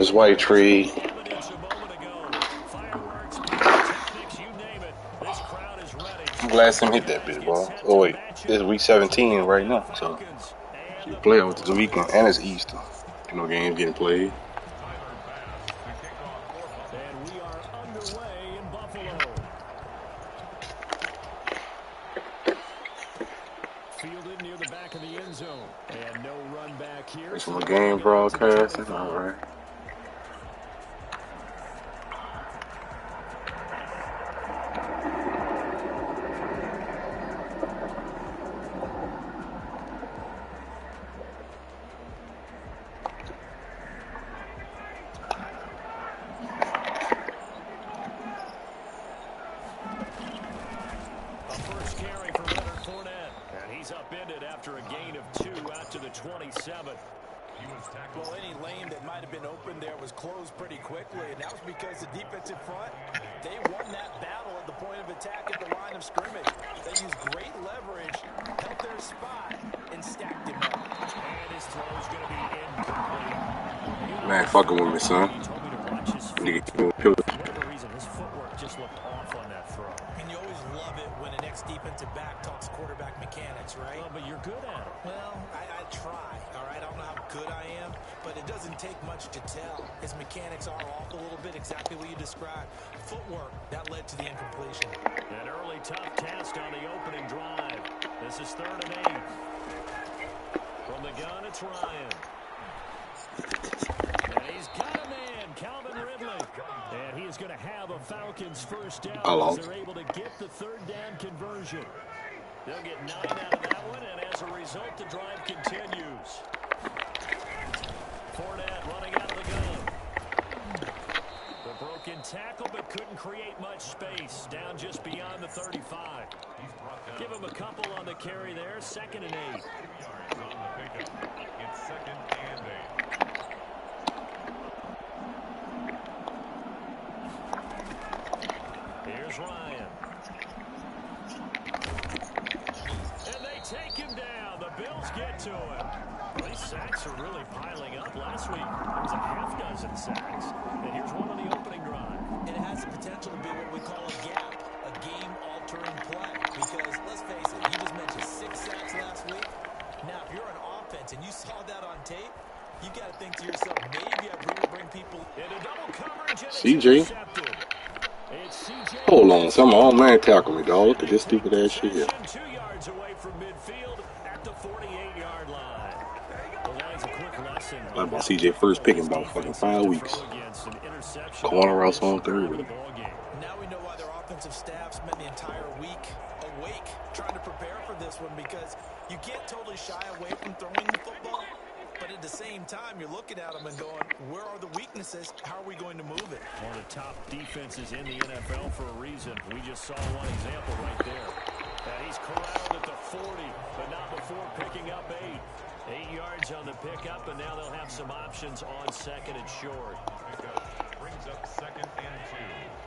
This white tree. I'm glad Sim hit that bitch, bro. Oh wait, it's week 17 right now, so you play out this weekend, and it's Easter. You know, games getting played. And we are underway in Buffalo. Fielded near the back of the end zone, and no run back here. It's from a game broadcasting. All right. After a gain of 2 out to the 27. Well, any lane that might have been open there was closed pretty quickly, and that was because the defensive front, they won that battle at the point of attack at the line of scrimmage. They used great leverage, held their spot, and stacked him up. And his throw is going to be incomplete. Man, fucking with me, son. For whatever reason, his footwork just looked off on that throw. And you always love it when an ex-defensive back talks quarterback mechanics, right? Well, but you're good at it. Well, I try, all right? I don't know how good I am, but it doesn't take much to tell. His mechanics are off a little bit, exactly what you described. Footwork, that led to the incompletion. An early tough task on the opening drive. This is 3rd and 8. From the gun, it's Ryan. And he's got a man, Calvin Ridley. And he is going to have a Falcons first down as they're able to get the 3rd down conversion. They'll get 9 out of that one, and as a result, the drive continues. Fournette running out of the gun. The broken tackle, but couldn't create much space. Down just beyond the 35. Give him a couple on the carry there. 2nd and 8. It's 2nd and 8. Here's Ryan. And they take him down. The Bills get to him. Well, these sacks are really piling up. Last week, there was a half-dozen sacks. And here's one on the opening drive. And it has the potential to be what we call a gap, a game-altering play. Because, let's face it, you just mentioned 6 sacks last week. Now, if you're an offense and you saw that on tape, you got to think to yourself, maybe I bring people into double coverage. CJ. Hold on, some old man tackle me, dog. Look at this stupid ass shit here. 2 yards away from midfield at the 48-yard line. The line's a quick lesson. Like about CJ first pick in about fucking 5 weeks. Corner routes on 3rd. Now we know why their offensive staff spent the entire week awake trying to prepare for this one, because you can't totally shy away from throwing the football. But at the same time, you're looking at them and going, where are the weaknesses? How are we going to move it? One of the top defenses in the NFL for a reason. We just saw one example right there. And he's corralled at the 40, but not before picking up 8. 8 yards on the pickup, and now they'll have some options on 2nd and short. Brings up 2nd and 2.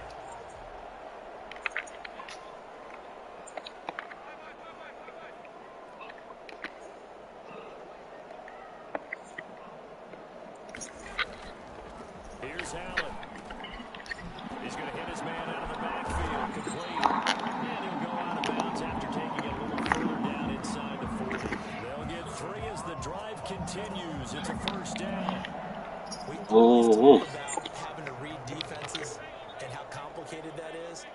Here's Allen. He's going to hit his man out of the backfield, complete. And he'll go out of bounds after taking it a little further down inside the 40. They'll get 3 as the drive continues. It's a 1st down. We always talk about having to read defenses and how complicated that is.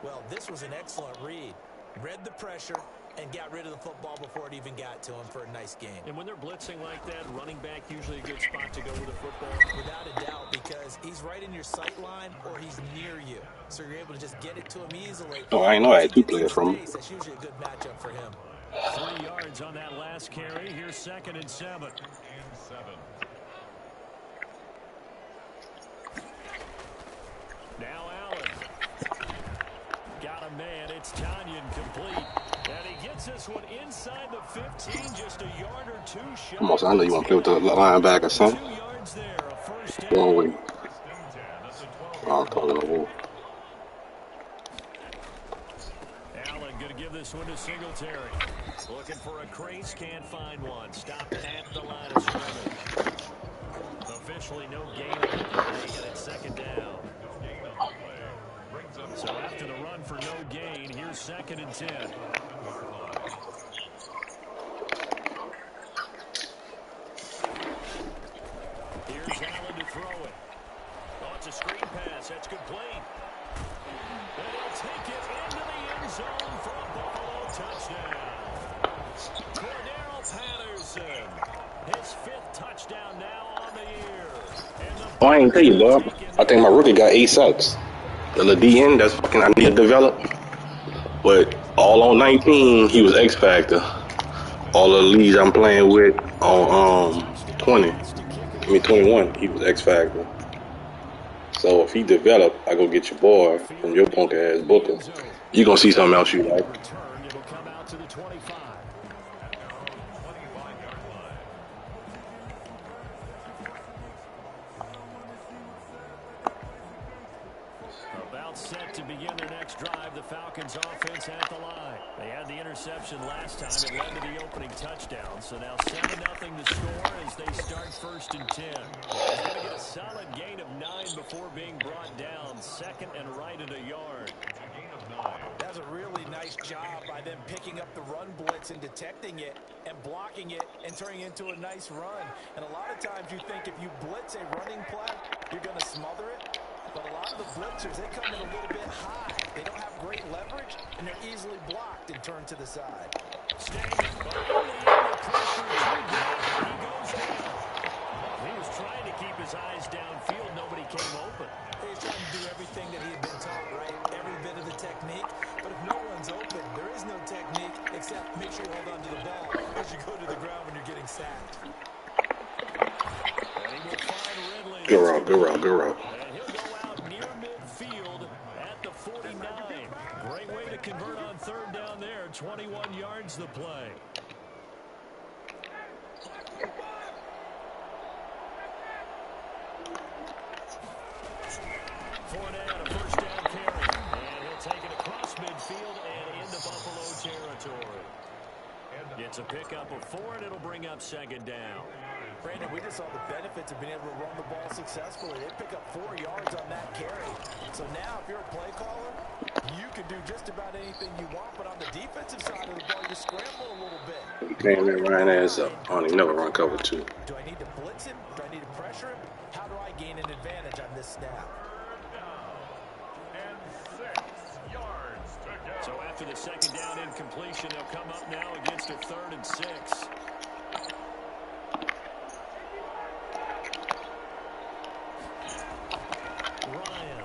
Well, this was an excellent read. Read the pressure and got rid of the football before it even got to him for a nice game. And when they're blitzing like that, running back usually a good spot to go with the football. Without a doubt, because he's right in your sight line or he's near you. So you're able to just get it to him easily. Oh, I know I had 2 players from him. That's usually a good matchup for him. 3 yards on that last carry. Here's 2nd and 7. And 7. Now Allen. Got a man. It's Tanyan complete. And he gets this one inside the 15, just a yard or 2 shot. Almost, I know you want to play with the linebacker or something. 2 yards there, a 1st down. One way. Oh, I'm calling a wolf. Allen going to give this one to Singletary. Looking for a crease, can't find one. Stopped at the line of scrimmage. The Especially no gain on the play, and it's second down. No gain on the play. Brings up So after the run for no gain, here's 2nd and 10. Here's Allen to throw it. Oh, it's a screen pass. That's complete. And he'll take it into the end zone for a Buffalo touchdown. Cordero Patterson, his 5th touchdown now on the year. Oh, I ain't tell you, Bob. I think my rookie got 8 sacks. The DN, that's fucking I need to develop. But all on 19, he was X Factor. All the leagues I'm playing with on 21, he was X Factor. So if he develop, I go get your boy from your punk ass Booker. You gonna see something else you like. It'll come out to the 25. at their own 25-yard line. About set to begin their next drive, the Falcons offense at the line. They had the interception last time. It led to the opening touchdown. So now 7-0 to score as they start 1st and 10. He's going to get a solid gain of 9 before being brought down. 2nd and right at a yard. A gain of 9. That's a really nice job by them picking up the run blitz and detecting it and blocking it and turning it into a nice run. And a lot of times you think if you blitz a running play, you're going to smother it. But a lot of the blitzers, they come in a little bit high. They don't have great leverage, and they're easily blocked and turned to the side. Staying firmly under pressure. He goes down. He was trying to keep his eyes downfield. Nobody came open. He's trying to do everything that he had been taught, right? Every bit of the technique. But if no one's open, there is no technique except make sure you hold on to the ball as you go to the ground when you're getting sacked. And he will find Ridley. Good route, good route, good route. And he'll go out near midfield at the 49. Great way to convert on 3rd down there. 21 yards the play. Fournette, a 1st down carry. And he'll take it across midfield and into Buffalo territory. It's a pickup of 4, and it'll bring up 2nd down. Brandon, we just saw the benefits of being able to run the ball successfully. They pick up 4 yards on that carry. So now, if you're a play caller, you can do just about anything you want. But on the defensive side of the ball, you scramble a little bit. He came in Ryan ass up. I don't even never run cover 2. Do I need to blitz him? Do I need to pressure him? How do I gain an advantage on this snap? And 6 yards to go. So after the 2nd down incompletion, they'll come up now against a 3rd and 6. Ryan.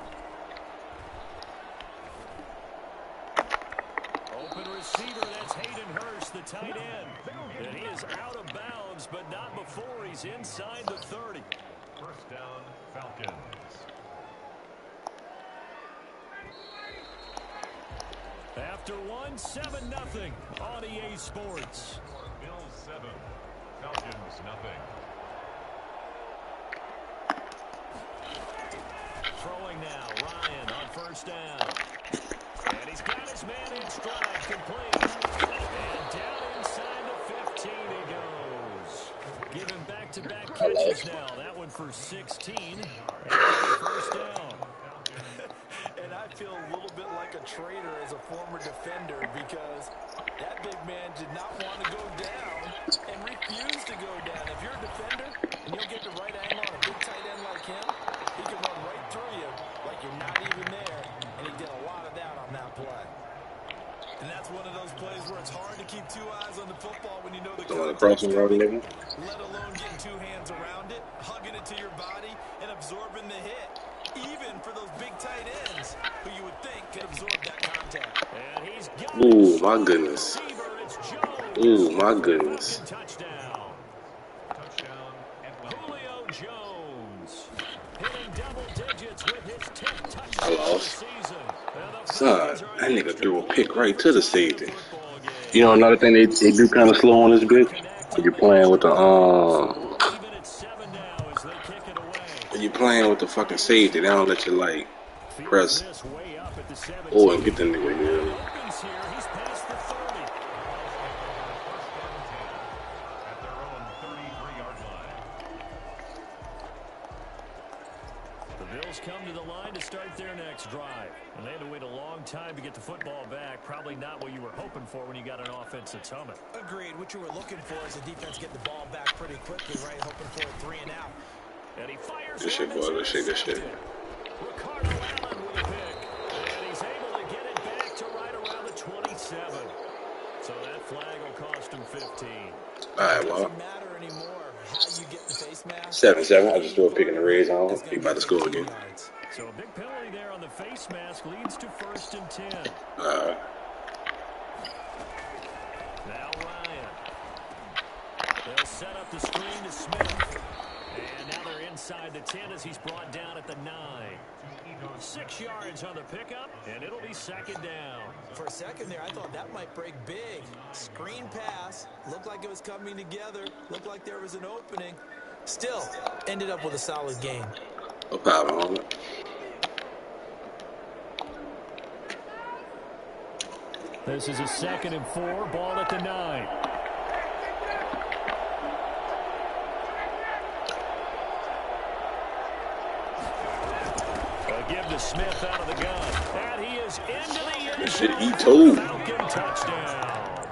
Open receiver, that's Hayden Hurst, the tight end. And he is out of bounds, but not before he's inside the 30. 1st down, Falcons. After 1, 7-0 on EA Sports. Bills 7, Falcons nothing. Throwing now, Ryan on 1st down. And he's got his man in stride, complete. And down inside the 15 he goes. Giving back-to-back catches now. That one for 16. And 1st down. And I feel a little bit like a traitor as a former defender because that big man did not want to go down and refused to go down. If you're a defender and you'll get the right angle on a big tight end like him, he can run right through you like you're not even there, and he did a lot of that on that play. And that's one of those plays where it's hard to keep 2 eyes on the football when you know the Crossing road, nigga. let alone getting 2 hands around it, hugging it to your body, and absorbing the hit. Even for those big tight ends who you would think could absorb that contact. And he's got Ooh, my goodness. It's Jones. Ooh, my goodness. Touchdown. Touchdown, Atlanta. Julio Jones hitting double digits with his 10th I touchdown of the lost. season. Son, that nigga threw a pick right to the safety. You know, another thing they do kind of slow on this bitch? When you're playing with the, Even at 7 now as they kick it away. when you're playing with the fucking safety, they don't let you, like, press This way up at the 17. oh and get the nigga, you know. Opens here. He's past the 30. At their own 33-yard line. Bills come to the line to start their next drive. And they had to wait a long time to get the football back. Probably not what you were hoping for when you got an offense that's humming. Agreed. What you were looking for is the defense getting the ball back pretty quickly, right? Hoping for a 3 and out. And he fires. Good shit, boy. Good shit. Good shit. Ricardo Allen with a pick. And he's able to get it back to right around the 27. So that flag will cost him 15. All right, It well. doesn't matter anymore how you get the face mask. 7-7. I just threw a pick in the red zone. He about to score again. So a big penalty there on the face mask leads to 1st and 10. Now Ryan. They'll set up the screen to Smith. And now they're inside the 10 as he's brought down at the 9. 6 yards on the pickup, and it'll be 2nd down. For a second there, I thought that might break big. Screen pass. Looked like it was coming together. Looked like there was an opening. Still, ended up with a solid game. No problem on it. This is a 2nd and 4, ball at the 9. Give to Smith out of the gun. And he is into the end zone. Falcon touchdown.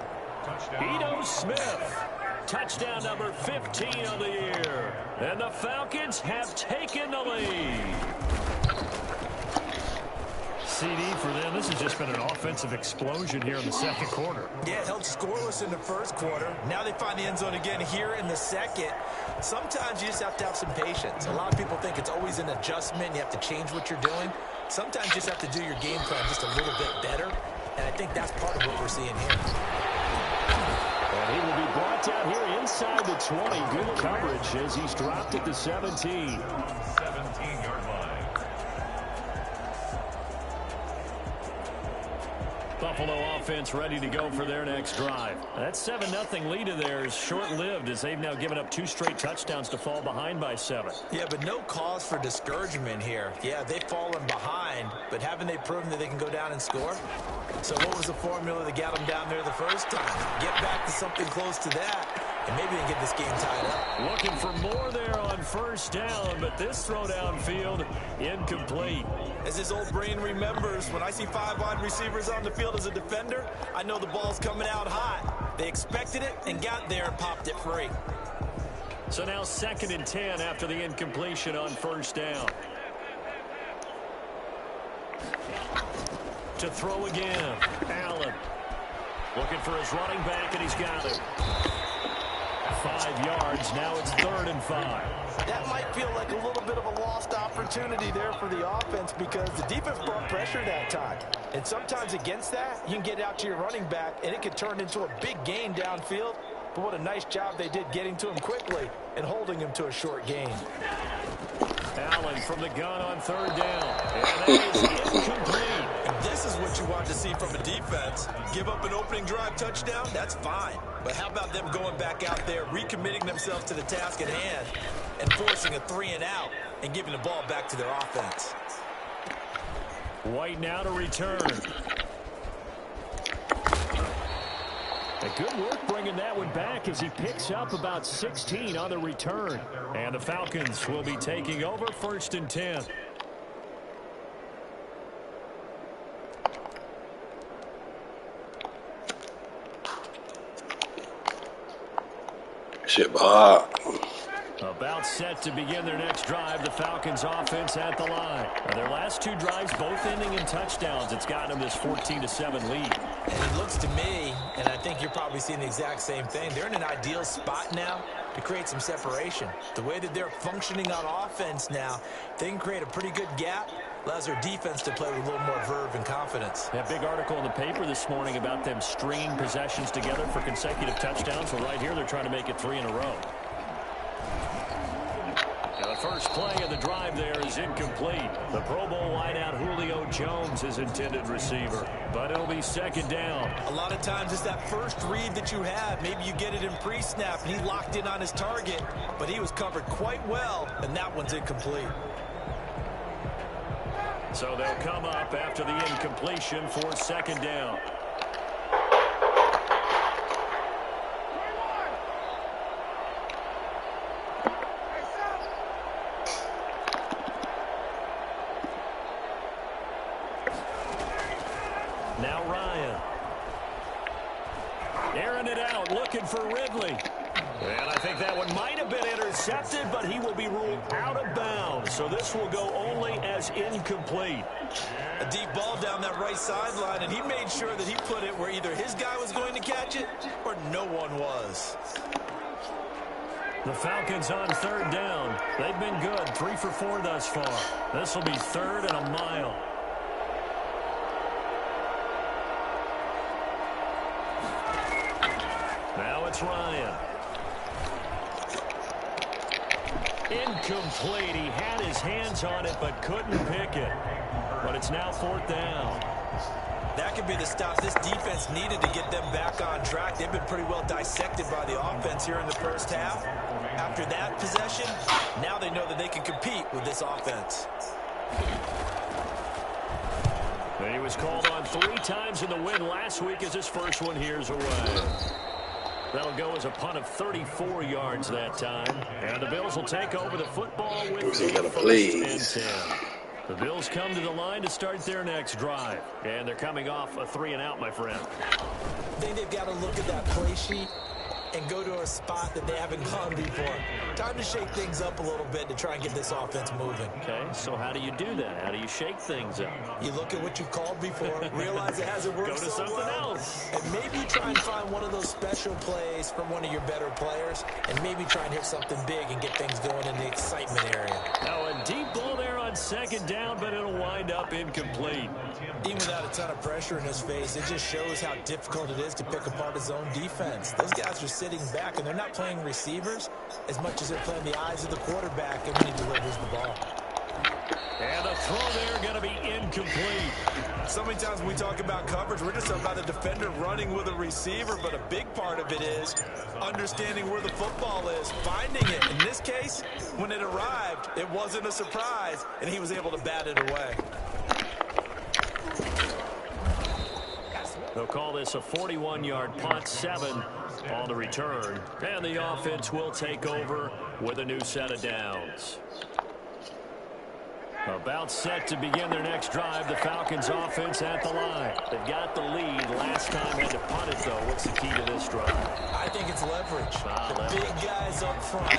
Ito Smith. Touchdown number 15 on the year. And the Falcons have taken the lead. CD for them. This has just been an offensive explosion here in the 2nd quarter. Yeah, held scoreless in the 1st quarter. Now they find the end zone again here in the 2nd. Sometimes you just have to have some patience. A lot of people think it's always an adjustment. You have to change what you're doing. Sometimes you just have to do your game plan just a little bit better. And I think that's part of what we're seeing here. And he will be brought down here inside the 20. Good coverage as he's dropped at the 17. 17-yard line. Buffalo offense ready to go for their next drive. That 7-0 lead of theirs short-lived as they've now given up 2 straight touchdowns to fall behind by 7. Yeah, but no cause for discouragement here. Yeah, they've fallen behind, but haven't they proven that they can go down and score? So what was the formula that got them down there the first time? Get back to something close to that, and maybe they can get this game tied up. Looking for more there on 1st down, but this throw downfield incomplete. As his old brain remembers, when I see 5 wide receivers on the field as a defender, I know the ball's coming out hot. They expected it and got there and popped it free. So now 2nd and 10 after the incompletion on 1st down. To throw again. Allen looking for his running back, and he's got it. 5 yards. Now it's 3rd and 5. That might feel like a little bit of a lost opportunity there for the offense because the defense brought pressure that time. And sometimes against that, you can get out to your running back, and it could turn into a big gain downfield. But what a nice job they did getting to him quickly and holding him to a short gain. Allen from the gun on 3rd down. And that is incomplete. And this is what you want to see from a defense. Give up an opening drive touchdown, that's fine. But how about them going back out there, recommitting themselves to the task at hand, and forcing a 3 and out and giving the ball back to their offense. White now to return. A good work bringing that one back as he picks up about 16 on the return. And the Falcons will be taking over 1st and 10. Shit, Bob. About set to begin their next drive, the Falcons offense at the line. Their last 2 drives both ending in touchdowns. It's gotten them this 14-7 lead. And it looks to me, and I think you're probably seeing the exact same thing, they're in an ideal spot now to create some separation. The way that they're functioning on offense now, they can create a pretty good gap. Allows their defense to play with a little more verve and confidence. That big article in the paper this morning about them stringing possessions together for consecutive touchdowns. Well, right here, they're trying to make it 3 in a row. Now, the first play of the drive there is incomplete. The Pro Bowl wideout Julio Jones is intended receiver, but it'll be 2nd down. A lot of times it's that first read that you have. Maybe you get it in pre-snap, and he locked in on his target, but he was covered quite well, and that one's incomplete. So they'll come up after the incompletion for 2nd down. Now Ryan. Airing it out, looking for Ridley. And I think that one might have been intercepted, but he will be ruled out of bounds. So this will go only as incomplete. A deep ball down that right sideline, and he made sure that he put it where either his guy was going to catch it or no one was. The Falcons on third down. They've been good, 3 for 4 thus far. This will be 3rd and a mile. Now it's Ryan. Incomplete. He had his hands on it but couldn't pick it. But it's now 4th down. That could be the stop this defense needed to get them back on track. They've been pretty well dissected by the offense here in the first half. After that possession, now they know that they can compete with this offense. And he was called on 3 times in the win last week as his first one here's away. That'll go as a punt of 34 yards that time. And the Bills will take over the football with 1st and 10. The Bills come to the line to start their next drive. And they're coming off a 3-and-out, my friend. I think they've got to look at that play sheet and go to a spot that they haven't gone before. Time to shake things up a little bit to try and get this offense moving. Okay, so how do you do that? How do you shake things up? You look at what you've called before, realize it hasn't worked Go to so something well, else. and maybe try and find one of those special plays from one of your better players, and maybe try and hit something big and get things going in the excitement area. Now a deep ball there on 2nd down, but it'll wind up incomplete. Even without a ton of pressure in his face, it just shows how difficult it is to pick apart his own defense. Those guys are sitting back, and they're not playing receivers as much as they're playing the eyes of the quarterback and when he delivers the ball. And the throw there going to be incomplete. So many times when we talk about coverage, we're just about a defender running with a receiver, but a big part of it is understanding where the football is, finding it. In this case, when it arrived, it wasn't a surprise, and he was able to bat it away. They'll call this a 41-yard punt, 7 on the return. And the offense will take over with a new set of downs. About set to begin their next drive, the Falcons offense at the line. They've got the lead. Last time had to punt it, though. What's the key to this drive? I think it's leverage. The big guys up front.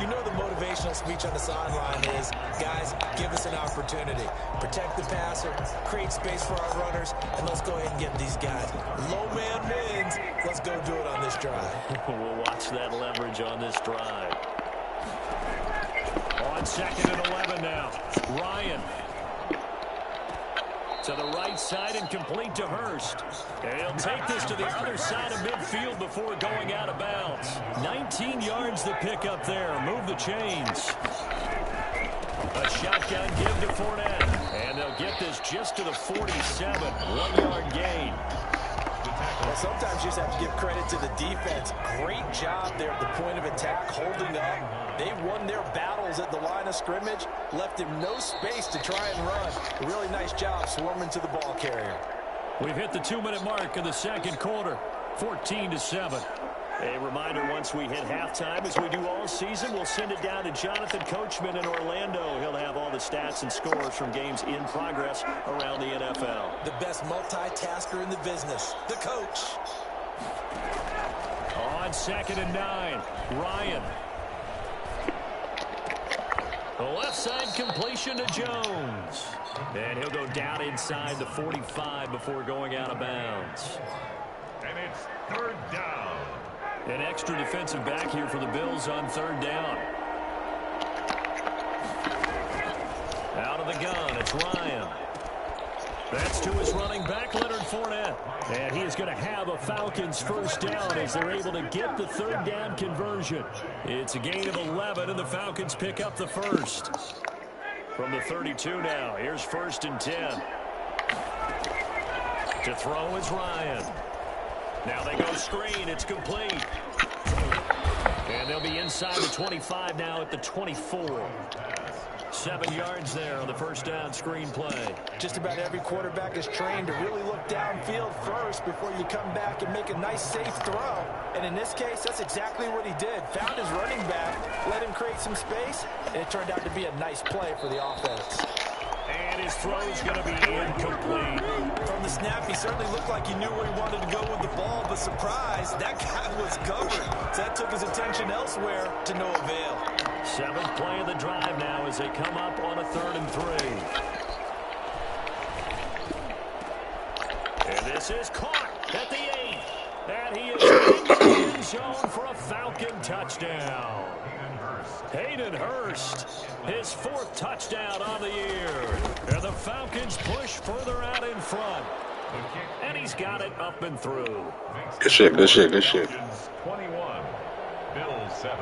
You know the motivational speech on the sideline is, guys, give us an opportunity. Protect the passer, create space for our runners, and let's go ahead and get these guys. Low man wins. Let's go do it on this drive. We'll watch that leverage on this drive. On 2nd and 11 now. Ryan. To the right side and complete to Hurst. And he'll take this to the other side of midfield before going out of bounds. 19 yards to pick up there. Move the chains. A shotgun give to Fournette. And they'll get this just to the 47. 1-yard gain. Well, sometimes you just have to give credit to the defense. Great job there at the point of attack, holding up. They won their battles at the line of scrimmage, left him no space to try and run. A really nice job swarming to the ball carrier. We've hit the 2-minute mark of the 2nd quarter, 14-7. A reminder, once we hit halftime, as we do all season, we'll send it down to Jonathan Coachman in Orlando. He'll have all the stats and scores from games in progress around the NFL. The best multitasker in the business, the coach. On 2nd and 9, Ryan. The left side completion to Jones. And he'll go down inside the 45 before going out of bounds. And it's 3rd down. An extra defensive back here for the Bills on 3rd down. Out of the gun, it's Ryan. That's to his running back, Leonard Fournette. And he is going to have a Falcons 1st down as they're able to get the 3rd down conversion. It's a gain of 11, and the Falcons pick up the 1st. From the 32 now, here's 1st and 10. To throw is Ryan. Now they go screen. It's complete. And they'll be inside the 25 now at the 24. 7 yards there on the 1st down screen play. Just about every quarterback is trained to really look downfield first before you come back and make a nice, safe throw. And in this case, that's exactly what he did. Found his running back, let him create some space, and it turned out to be a nice play for the offense. And his throw's going to be incomplete. From the snap, he certainly looked like he knew where he wanted to go with the ball, but surprise, that guy was covered. So that took his attention elsewhere to no avail. 7th play of the drive now as they come up on a 3rd and 3. And this is caught at the 8. And he is in the end zone for a Falcon touchdown. Hayden Hurst, his 4th touchdown on the year. And the Falcons push further out in front. And he's got it up and through. Good shit, good shit, good shit. 21, Bills 7.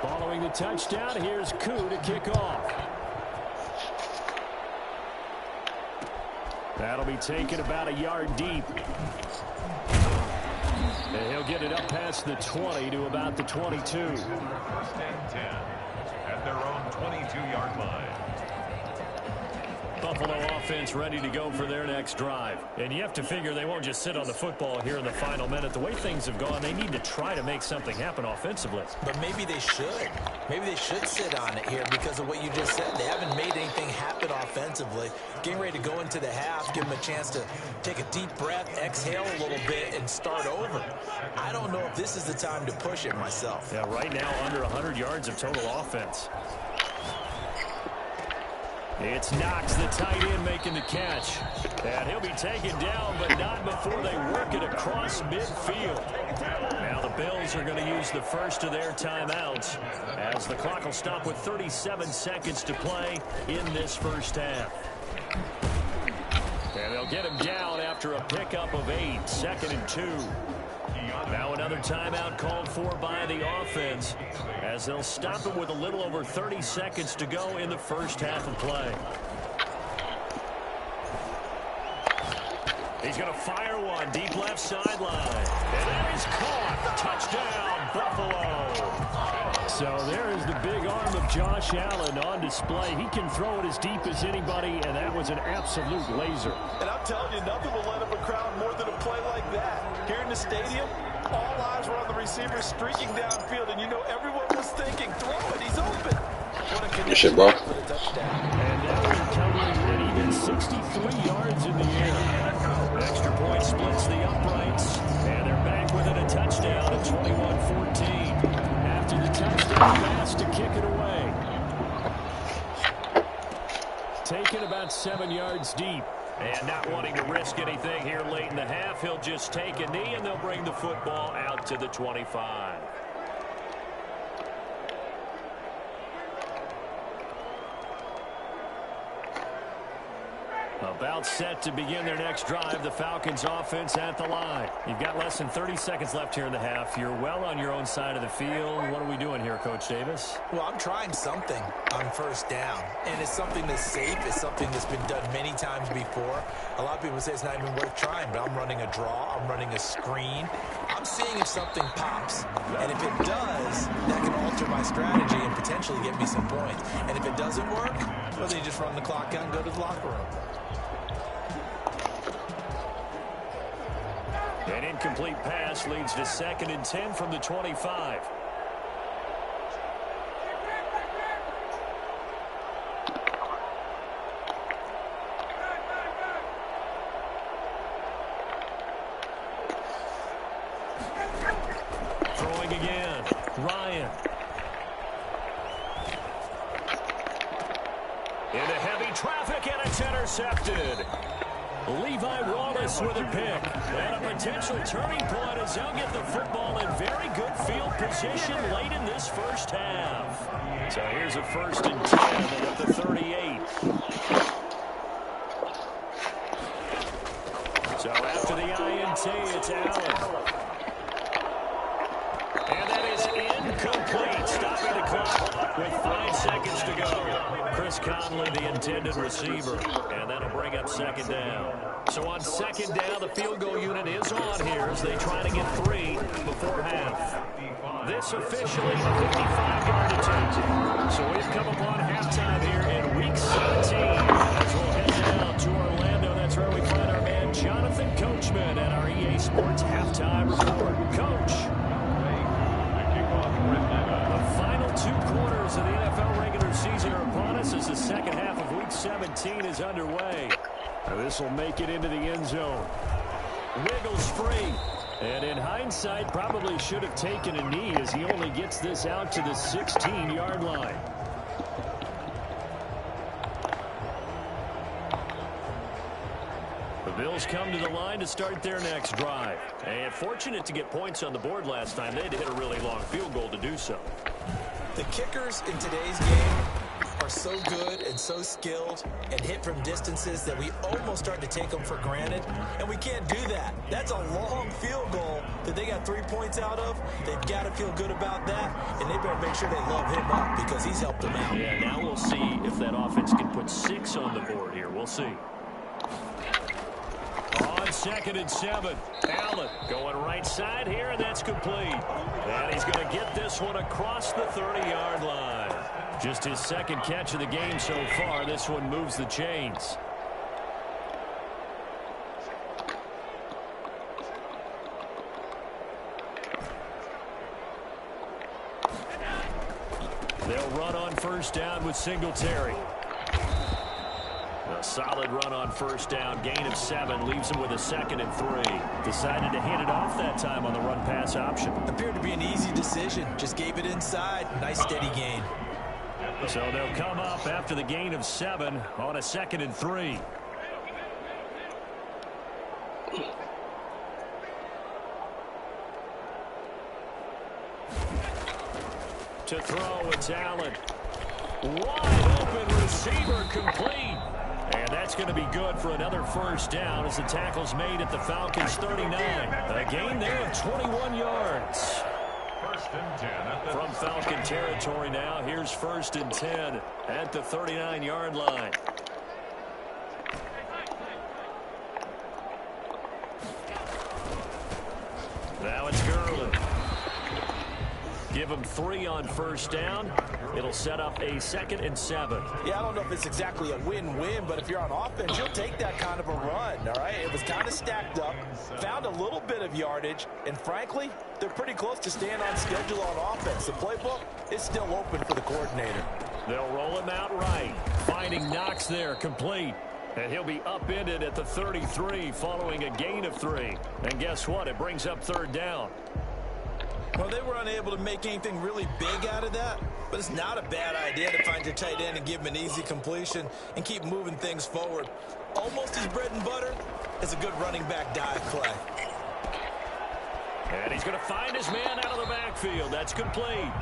Following the touchdown, here's Koo to kick off. That'll be taken about a yard deep. And he'll get it up past the 20 to about the 22. 1st and 10 at their own 22-yard line. Buffalo offense ready to go for their next drive. And you have to figure they won't just sit on the football here in the final minute. The way things have gone, they need to try to make something happen offensively. But maybe they should. Maybe they should sit on it here because of what you just said. They haven't made anything happen offensively. Getting ready to go into the half, give them a chance to take a deep breath, exhale a little bit, and start over. I don't know if this is the time to push it myself. Yeah, right now under 100 yards of total offense. It's Knox, the tight end, making the catch. And he'll be taken down, but not before they work it across midfield. Now the Bills are going to use the first of their timeouts as the clock will stop with 37 seconds to play in this first half. And they'll get him down after a pickup of 8, 2nd and 2. Now another timeout called for by the offense as they'll stop it with a little over 30 seconds to go in the first half of play. He's going to fire one deep left sideline. And that is caught. Touchdown, Buffalo. So there is the big arm of Josh Allen on display. He can throw it as deep as anybody, and that was an absolute laser. And I'm telling you, nothing will light up a crowd more than a play like that. Here in the stadium, all eyes were on the receiver streaking downfield, and you know everyone was thinking, throw it, he's open. What a connection for the touchdown. And now we're covering an even 63 yards in the air. Extra point splits the uprights, and they're back within a touchdown at 21-14. After the touchdown pass to kick it away. Taken about 7 yards deep. And not wanting to risk anything here late in the half, he'll just take a knee, and they'll bring the football out to the 25. About set to begin their next drive, the Falcons offense at the line. You've got less than 30 seconds left here in the half. You're well on your own side of the field. What are we doing here, Coach Davis? Well, I'm trying something on 1st down, and it's something that's safe. It's something that's been done many times before. A lot of people say it's not even worth trying, but I'm running a draw. I'm running a screen. I'm seeing if something pops, and if it does, that can alter my strategy and potentially get me some points. And if it doesn't work, well, then you just run the clock out and go to the locker room. An incomplete pass leads to 2nd and 10 from the 25. Throwing again. Ryan. Into heavy traffic, and it's intercepted. Levi Wallace with a pick. And a potential turning point as they'll get the football in very good field position late in this first half. So here's a 1st and 10 at the 38. So after the INT, it's Allen. And that is incomplete, stopping the clock with 5 seconds to go. Chris Conley, the intended receiver, and that'll bring up 2nd down. So on 2nd down, the field goal unit is on here as they try to get 3 before half. This officially a 55-yard attempt. So we've come upon halftime here in Week 17 as we'll head down to Orlando. That's where we find our man Jonathan Coachman at our EA Sports Halftime Report. Coach. The final 2 quarters of the NFL regular season are upon us as the second half of Week 17 is underway. This will make it into the end zone. Wiggles free. And in hindsight, probably should have taken a knee as he only gets this out to the 16-yard line. The Bills come to the line to start their next drive. And fortunate to get points on the board last time. They had to hit a really long field goal to do so. The kickers in today's game are so good and so skilled and hit from distances that we almost start to take them for granted, and we can't do that. That's a long field goal that they got 3 points out of. They've got to feel good about that, and they better make sure they love him up because he's helped them out. Yeah, now we'll see if that offense can put 6 on the board here. We'll see. On 2nd and 7, Allen going right side here, and that's complete. And he's going to get this one across the 30-yard line. Just his second catch of the game so far. This one moves the chains. They'll run on first down with Singletary. A solid run on first down. Gain of 7 leaves him with a 2nd and 3. Decided to hand it off that time on the run-pass option. Appeared to be an easy decision. Just gave it inside. Nice steady gain. So they'll come up after the gain of 7 on a 2nd and 3. To throw, it's Allen. Wide open receiver, complete. And that's going to be good for another first down as the tackle's made at the Falcons' 39. A gain there of 21 yards. First and 10 at the From Falcon territory now, here's 1st and 10 at the 39-yard line. Now it's Gurley. Give him 3 on first down. It'll set up a 2nd and 7. Yeah, I don't know if it's exactly a win-win, but if you're on offense, you'll take that kind of a run, all right? It was kind of stacked up, found a little bit of yardage, and frankly, they're pretty close to staying on schedule on offense. The playbook is still open for the coordinator. They'll roll him out right, finding Knox there, complete. And he'll be upended at the 33 following a gain of 3. And guess what? It brings up 3rd down. Well, they were unable to make anything really big out of that, but it's not a bad idea to find your tight end and give him an easy completion and keep moving things forward. Almost his bread and butter is a good running back dive play. And he's going to find his man out of the backfield. That's complete.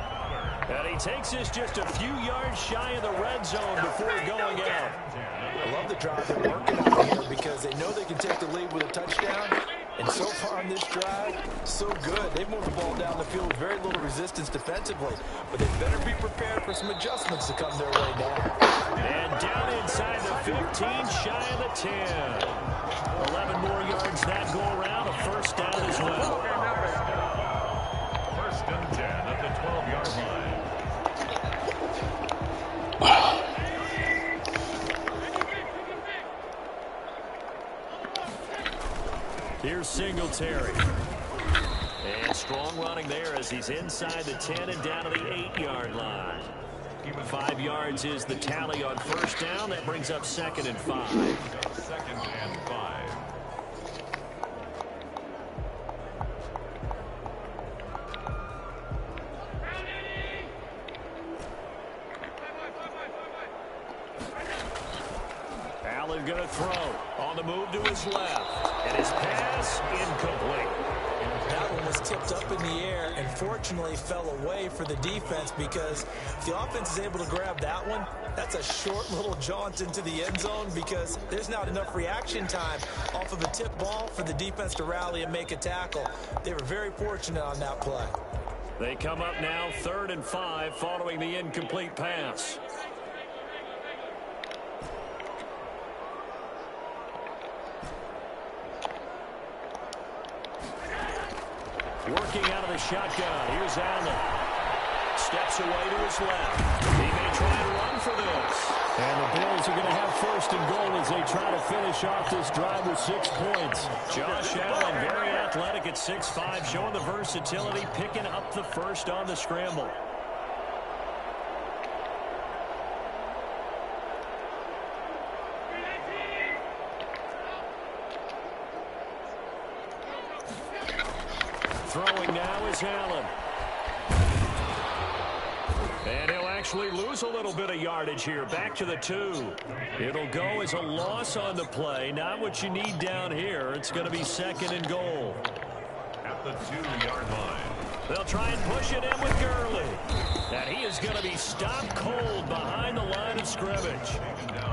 And he takes this just a few yards shy of the red zone before going out. I love the drive they're working on here because they know they can take the lead with a touchdown. And so far on this drive, so good. They've moved the ball down the field with very little resistance defensively. But they better be prepared for some adjustments to come their way now. And down inside the 15, shy of the 10. 11 more yards that go around. A first down as well. First and 10 at the 12-yard line. Here's Singletary. And strong running there as he's inside the 10 and down to the 8-yard line. 5 yards is the tally on first down. That brings up 2nd and 5. 2nd and 5. Allen going to throw. On the move to his left. And his pass incomplete. That one was tipped up in the air and fortunately fell away for the defense because if the offense is able to grab that one, that's a short little jaunt into the end zone because there's not enough reaction time off of a tip ball for the defense to rally and make a tackle. They were very fortunate on that play. They come up now 3rd and 5 following the incomplete pass. Working out of the shotgun. Here's Allen. Steps away to his left. He may try and run for this. And the Bills are going to have 1st and goal as they try to finish off this drive with 6 points. Josh Allen, very athletic at 6'5", showing the versatility, picking up the first on the scramble. Throwing now is Allen. And he'll actually lose a little bit of yardage here. Back to the 2. It'll go as a loss on the play. Not what you need down here. It's going to be 2nd and goal. At the 2-yard line. They'll try and push it in with Gurley. And he is going to be stopped cold behind the line of scrimmage.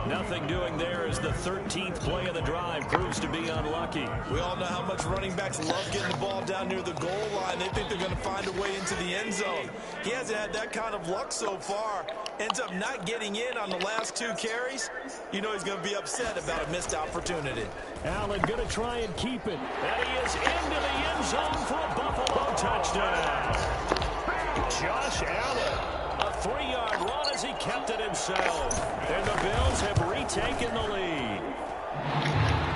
Nothing doing there as the 13th play of the drive proves to be unlucky. We all know how much running backs love getting the ball down near the goal line. They think they're going to find a way into the end zone. He hasn't had that kind of luck so far. Ends up not getting in on the last 2 carries. You know he's going to be upset about a missed opportunity. Allen going to try and keep it. And he is into the end zone for a Buffalo touchdown. Josh Allen, a 3-yard run as he kept it himself. And the Bills have retaken the lead.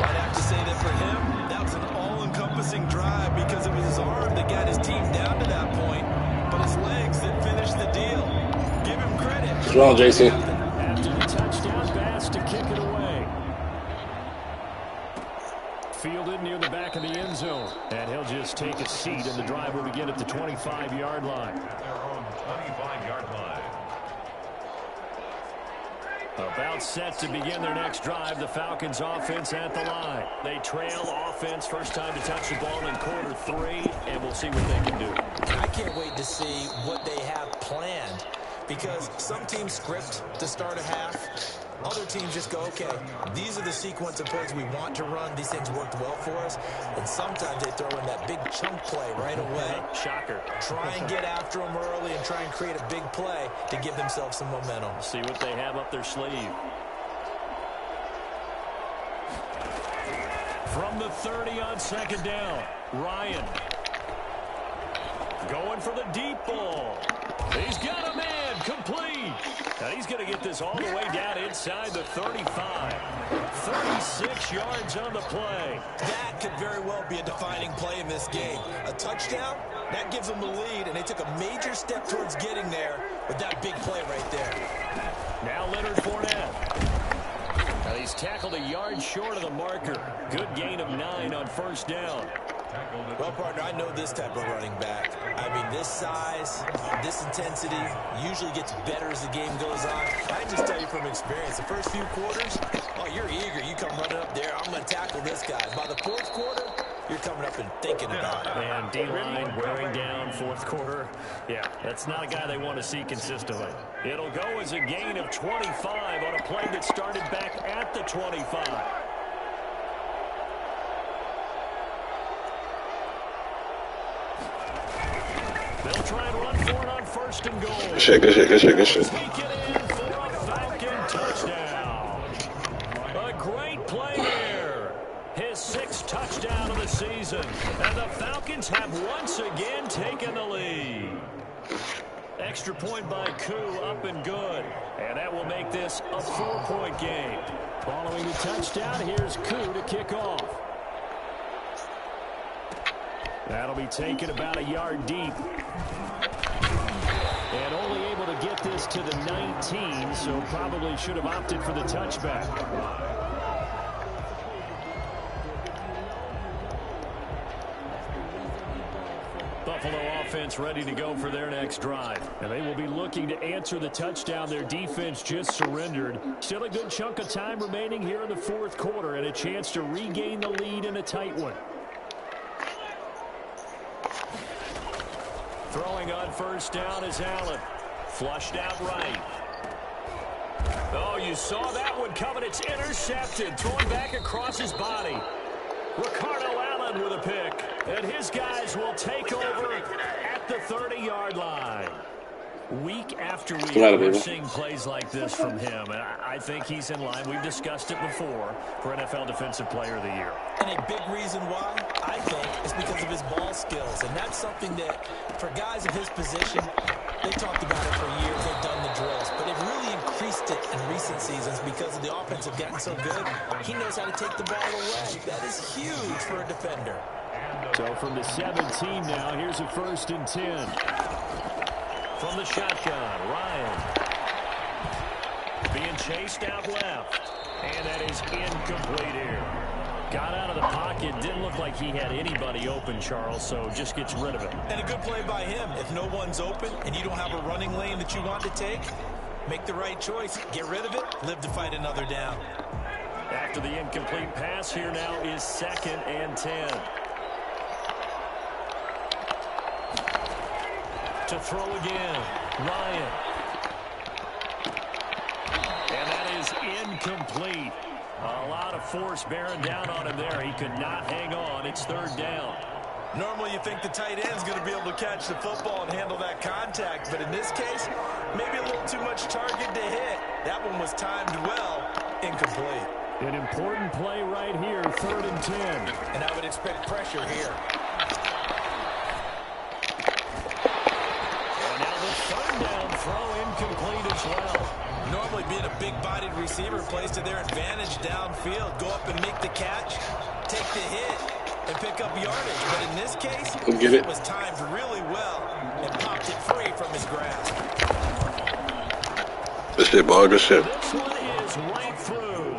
I'd have to say that for him, that was an all-encompassing drive because it was his arm that got his team down to that point, but his legs that finished the deal. Give him credit. What's wrong, JC? After the touchdown pass to kick it away. Fielded near the back of the end zone. And he'll just take a seat, and the drive will begin at the 25-yard line. At their own 25-yard line. About set to begin their next drive, the Falcons offense at the line. They trail offense, first time to touch the ball in quarter 3, and we'll see what they can do. I can't wait to see what they have planned because some teams script to start a half. Other teams just go, okay, these are the sequence of plays we want to run. These things worked well for us. And sometimes they throw in that big chunk play right away. Shocker. Try and get after them early and try and create a big play to give themselves some momentum. See what they have up their sleeve. From the 30 on 2nd down, Ryan. Going for the deep ball. He's got a man, complete. Now he's going to get this all the way down inside the 35. 36 yards on the play. That could very well be a defining play in this game. A touchdown, that gives them the lead, and they took a major step towards getting there with that big play right there. Now Leonard Fournette. Now he's tackled a yard short of the marker. Good gain of 9 on 1st down. Well, partner, I know this type of running back. I mean, this size, this intensity usually gets better as the game goes on. I can just tell you from experience, the first few quarters, oh, you're eager. You come running up there, I'm going to tackle this guy. By the 4th quarter, you're coming up and thinking about it. And D-line wearing down 4th quarter. Yeah, that's not a guy they want to see consistently. It'll go as a gain of 25 on a play that started back at the 25. They'll try and run for it on 1st and goal. Good shit, good shit, good shit, good shit. Sneak it in for a Falcon touchdown. A great play here. His 6th touchdown of the season. And the Falcons have once again taken the lead. Extra point by Koo, up and good. And that will make this a 4-point game. Following the touchdown, here's Koo to kick off. That'll be taken about a yard deep. And only able to get this to the 19, so probably should have opted for the touchback. Buffalo offense ready to go for their next drive. And they will be looking to answer the touchdown their defense just surrendered. Still a good chunk of time remaining here in the 4th quarter and a chance to regain the lead in a tight one. Throwing on 1st down is Allen. Flushed out right. Oh, you saw that one coming. It's intercepted. Thrown back across his body. Ricardo Allen with a pick. And his guys will take over at the 30-yard line. Week after week, we're seeing plays like this from him, and I think he's in line. We've discussed it before for NFL Defensive Player of the Year. And a big reason why, I think, is because of his ball skills. And that's something that, for guys of his position, they talked about it for years. They've done the drills. But they've really increased it in recent seasons because the offense have gotten so good. He knows how to take the ball away. That is huge for a defender. So from the 17 now, here's a 1st and 10. From the shotgun, Ryan. Being chased out left. And that is incomplete here. Got out of the pocket. Didn't look like he had anybody open, Charles, so just gets rid of it. And a good play by him. If no one's open and you don't have a running lane that you want to take, make the right choice. Get rid of it. Live to fight another down. After the incomplete pass, here now is 2nd and 10. To throw again, Ryan. And that is incomplete. A lot of force bearing down on him there. He could not hang on. It's 3rd down. Normally you think the tight end's going to be able to catch the football and handle that contact, but in this case, maybe a little too much target to hit. That one was timed well, incomplete. An important play right here, 3rd and 10. And I would expect pressure here. And now the 3rd down throw incomplete as well. Normally being a big-bodied receiver plays to their advantage downfield. Go up and make the catch, take the hit, and pick up yardage. But in this case, it was timed really well and popped it free from his grasp. Good shit, boy. Good shit. This one is right through.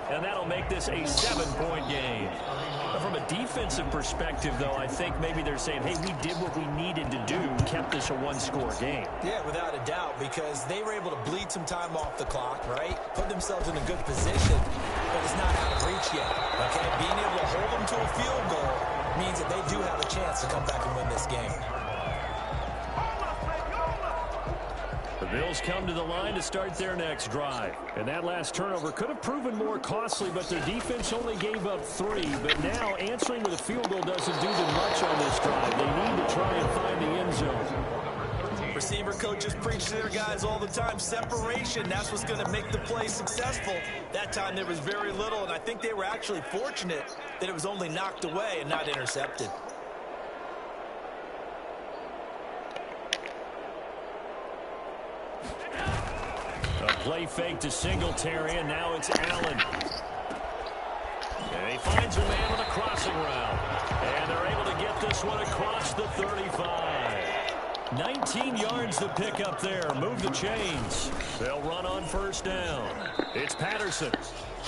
And that'll make this a 7-point game. From a defensive perspective, though, I think maybe they're saying, hey, we did what we needed to do, kept this a 1-score game. Yeah, without a doubt, because they were able to bleed some time off the clock, right? Put themselves in a good position, but it's not out of reach yet, okay? Being able to hold them to a field goal means that they do have a chance to come back and win this game. The Bills come to the line to start their next drive. And that last turnover could have proven more costly, but their defense only gave up 3. But now answering with a field goal doesn't do them much on this drive. They need to try and find the end zone. Receiver coaches preach to their guys all the time. Separation, that's what's going to make the play successful. That time there was very little, and I think they were actually fortunate that it was only knocked away and not intercepted. A play fake to Singletary, and now it's Allen. And he finds a man with a crossing route. And they're able to get this one across the 35. 19 yards to pick up there. Move the chains. They'll run on 1st down. It's Patterson.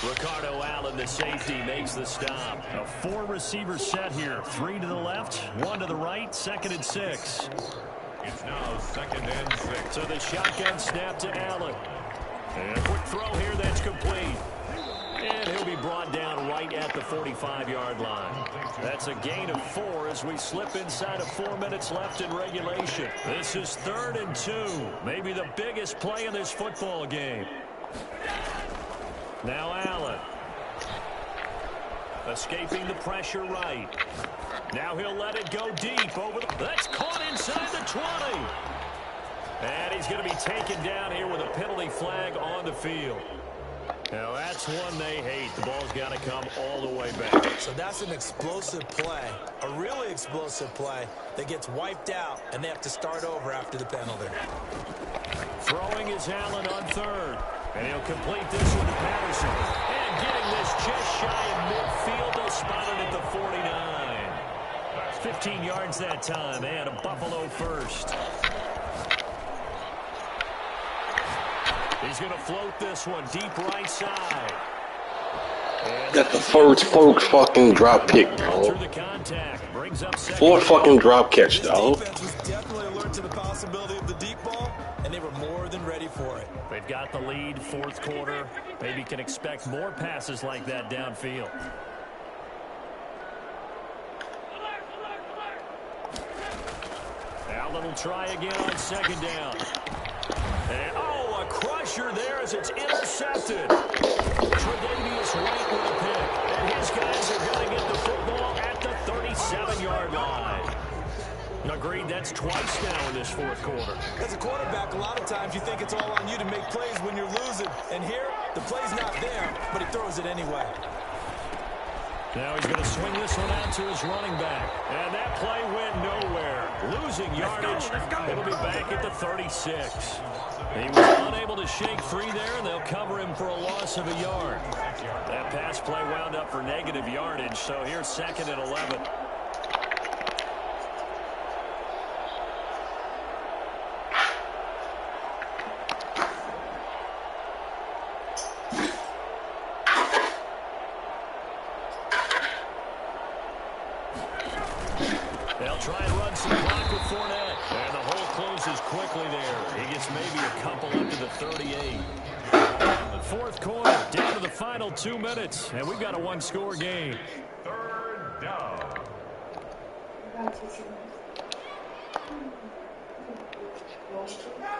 Ricardo Allen, the safety, makes the stop. A 4-receiver set here. 3 to the left, 1 to the right, 2nd and 6. It's now 2nd and 6. So the shotgun snap to Allen. And a quick throw here that's complete. And he'll be brought down right at the 45-yard line. That's a gain of 4 as we slip inside of 4 minutes left in regulation. This is 3rd and 2. Maybe the biggest play in this football game. Now Allen. Escaping the pressure right. Now he'll let it go deep over the... That's caught inside the 20. And he's going to be taken down here with a penalty flag on the field. Now that's one they hate. The ball's got to come all the way back. So that's an explosive play, a really explosive play that gets wiped out, and they have to start over after the penalty. Throwing is Allen on 3rd. And he'll complete this one to Patterson. And getting this just shy of midfield. They'll spot it at the 49. 15 yards that time, and a Buffalo first. He's going to float this one deep right side. That's the first fucking drop kick, dog. 4th fucking drop catch, dog. Defense was definitely alert to the possibility of the deep ball, and they were more than ready for it. They've got the lead, 4th quarter. Maybe can expect more passes like that downfield. Allen will try again on 2nd down. And, oh, a crusher there as it's intercepted. Tre'Davious White with a pick. And his guys are going to get the football at the 37-yard line. Agreed, that's twice now in this 4th quarter. As a quarterback, a lot of times you think it's all on you to make plays when you're losing. And here, the play's not there, but he throws it anyway. Now he's going to swing this one out to his running back. And that play went nowhere. Losing yardage. It'll be back at the 36. He was unable to shake free there, and they'll cover him for a loss of a yard. That pass play wound up for negative yardage, so here's 2nd and 11. try and run some clock with Fournette. And the hole closes quickly there. He gets maybe a couple up to the 38. The fourth quarter, down to the final 2 minutes. And we've got a one-score game. Third down.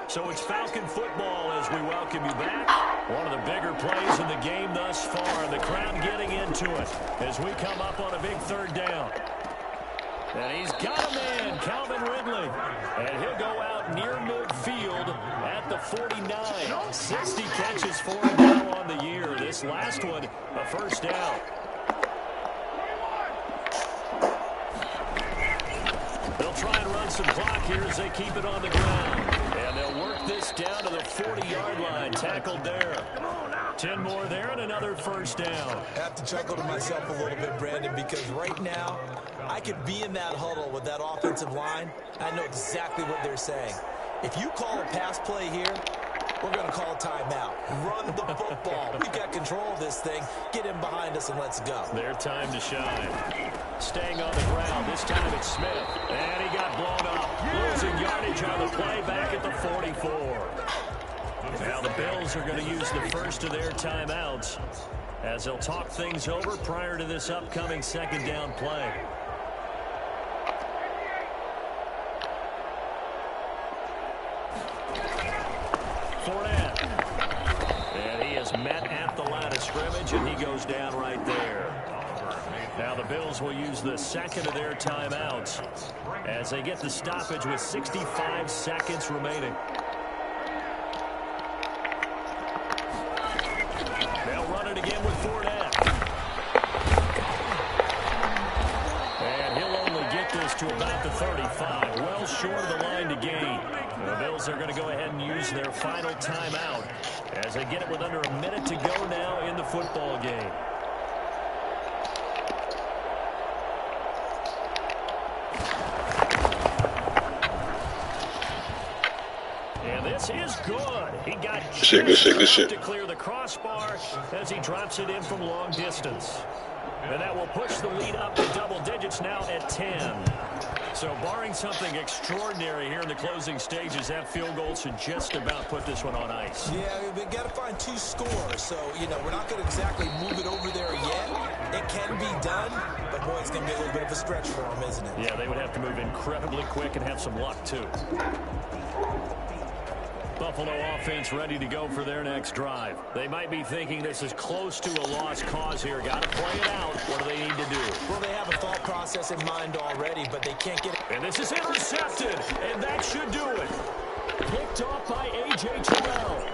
So it's Falcon football as we welcome you back. One of the bigger plays in the game thus far. The crowd getting into it as we come up on a big third down. And he's got a man, Calvin Ridley. And he'll go out near midfield at the 49. 60 catches for him now on the year. This last one, a first down. They'll try and run some clock here as they keep it on the ground. And they'll work this down to the 40-yard line. Tackled there. 10 more there and another first down. I have to chuckle to myself a little bit, Brandon, because right now I could be in that huddle with that offensive line. I know exactly what they're saying. If you call a pass play here, we're going to call a timeout. Run the football. We've got control of this thing. Get in behind us and let's go. Their time to shine. Staying on the ground. This time it's Smith. And he got blown up. Losing yardage on the play back at the 44. Now the Bills are going to use the first of their timeouts as they'll talk things over prior to this upcoming second down play. Fournette. And he is met at the line of scrimmage, and he goes down right there. Now the Bills will use the second of their timeouts as they get the stoppage with 65 seconds remaining. They'll run it again with Fournette. And he'll only get this to about the 35. Well short of the line to gain. The Bills are going to go ahead and use their final timeout as they get it with under a minute to go now in the football game. And this is good. He got just enough to clear the crossbar as he drops it in from long distance. And that will push the lead up to double digits now at 10. So barring something extraordinary here in the closing stages, that field goal should just about put this one on ice. Yeah, we've got to find 2 scores. So, we're not going to exactly move it over there yet. It can be done, but boy, it's going to be a little bit of a stretch for them, isn't it? Yeah, they would have to move incredibly quick and have some luck, too. Buffalo offense ready to go for their next drive. They might be thinking this is close to a lost cause here. Got to play it out. What do they need to do? Well, they have a thought process in mind already, but they can't get it. And this is intercepted, and that should do it. Picked off by A.J. Terrell.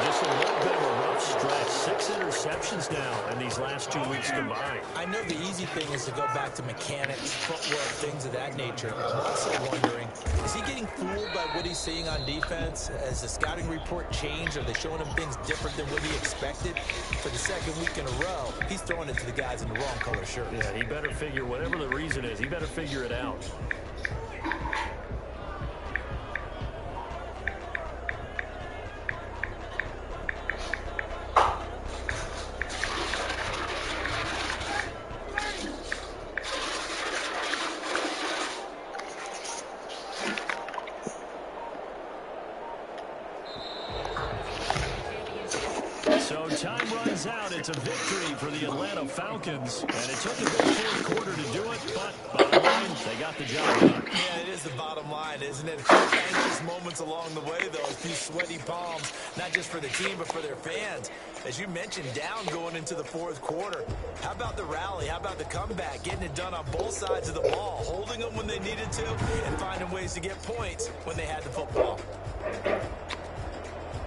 Just a little bit of a rough stretch. 6 interceptions now in these last 2 weeks combined. I know the easy thing is to go back to mechanics, footwork, things of that nature. I'm also wondering, is he getting fooled by what he's seeing on defense? Has the scouting report changed? Are they showing him things different than what he expected? For the second week in a row, he's throwing it to the guys in the wrong color shirts. Yeah, he better figure, whatever the reason is, he better figure it out. So time runs out. It's a victory for the Atlanta Falcons. And it took a big fourth quarter to do it, but bottom line, they got the job done. Yeah, it is the bottom line, isn't it? A few anxious moments along the way, though. A few sweaty palms, not just for the team, but for their fans. As you mentioned, down going into the fourth quarter. How about the rally? How about the comeback? Getting it done on both sides of the ball, holding them when they needed to, and finding ways to get points when they had the football.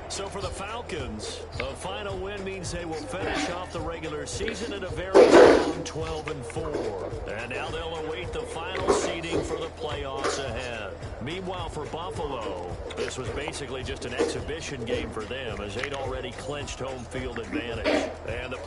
So for the Falcons, a final win means they will finish off the regular season at a very strong 12-4. And now they'll await the final seeding for the playoffs ahead. Meanwhile, for Buffalo, this was basically just an exhibition game for them as they'd already clinched home field advantage. And the